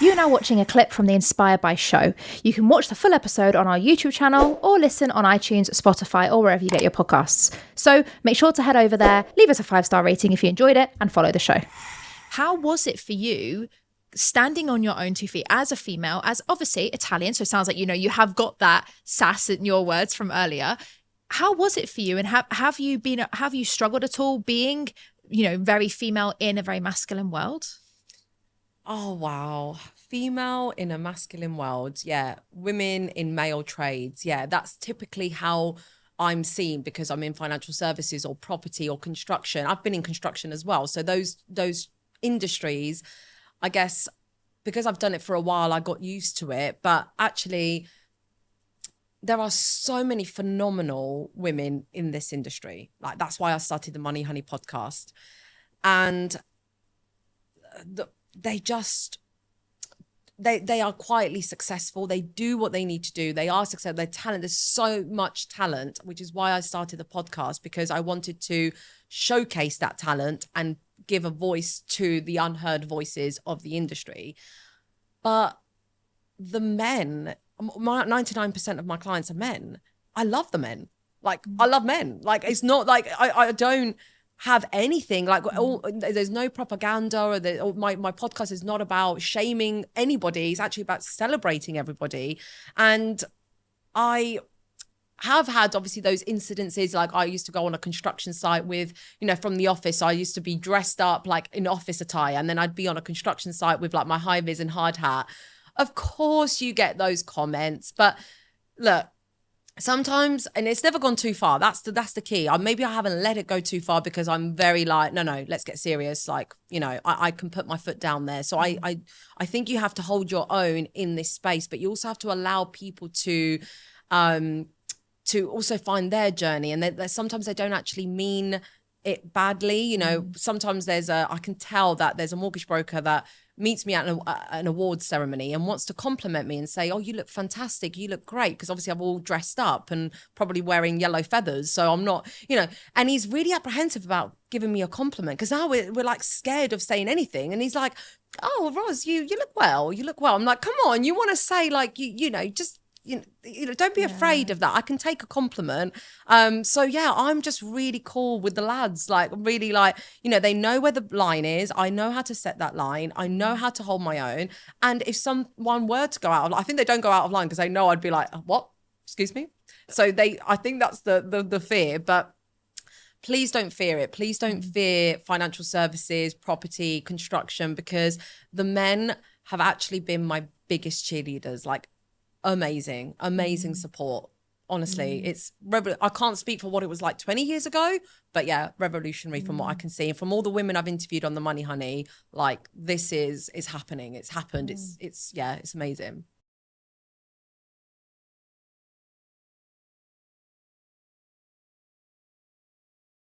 You are now watching a clip from the Inspired by show. You can watch the full episode on our YouTube channel or listen on iTunes, Spotify, or wherever you get your podcasts. So make sure to head over there, leave us a 5-star rating if you enjoyed it, and follow the show. How was it for you standing on your own 2 feet as a female, as obviously Italian? So it sounds like, you have got that sass in your words from earlier. How was it for you? And have you struggled at all being, very female in a very masculine world? Oh, wow. Female in a masculine world. Yeah. Women in male trades. Yeah. That's typically how I'm seen because I'm in financial services or property or construction. I've been in construction as well. So those industries, I guess, because I've done it for a while, I got used to it. But actually, there are so many phenomenal women in this industry. Like, that's why I started the Money Honey podcast. And they are quietly successful. They do what they need to do. They are successful. They're talented. There's so much talent, which is why I started the podcast, because I wanted to showcase that talent and give a voice to the unheard voices of the industry. But the men, 99% of my clients are men. I love the men. Like, I love men. Like, it's not like I don't have anything like there's no propaganda or my podcast is not about shaming anybody. It's actually about celebrating everybody. And I have had obviously those incidences. Like, I used to go on a construction site with, from the office, I used to be dressed up like in office attire, and then I'd be on a construction site with like my high vis and hard hat. Of course you get those comments, but look, sometimes, and it's never gone too far. That's the key. Maybe I haven't let it go too far because I'm very like, no, let's get serious. Like, I can put my foot down there. So I think you have to hold your own in this space, but you also have to allow people to also find their journey. And sometimes they don't actually mean it badly. Sometimes I can tell that there's a mortgage broker that meets me at an awards ceremony and wants to compliment me and say, oh, you look fantastic, you look great, because obviously I'm all dressed up and probably wearing yellow feathers, so I'm not, and he's really apprehensive about giving me a compliment because now we're like scared of saying anything, and he's like, oh, Ros, you look well, I'm like, come on, you want to say like, just don't be afraid of that. I can take a compliment. So yeah, I'm just really cool with the lads. Like, really, like, they know where the line is. I know how to set that line. I know how to hold my own. And if someone were to go out of line, I think they don't go out of line because they know I'd be like, what? Excuse me? So I think that's the fear, but please don't fear it. Please don't fear financial services, property, construction, because the men have actually been my biggest cheerleaders. Like, amazing support. Honestly, it's I can't speak for what it was like 20 years ago, but yeah, revolutionary from what I can see. And from all the women I've interviewed on the Money Honey, like, this is happening. It's happened. It's amazing.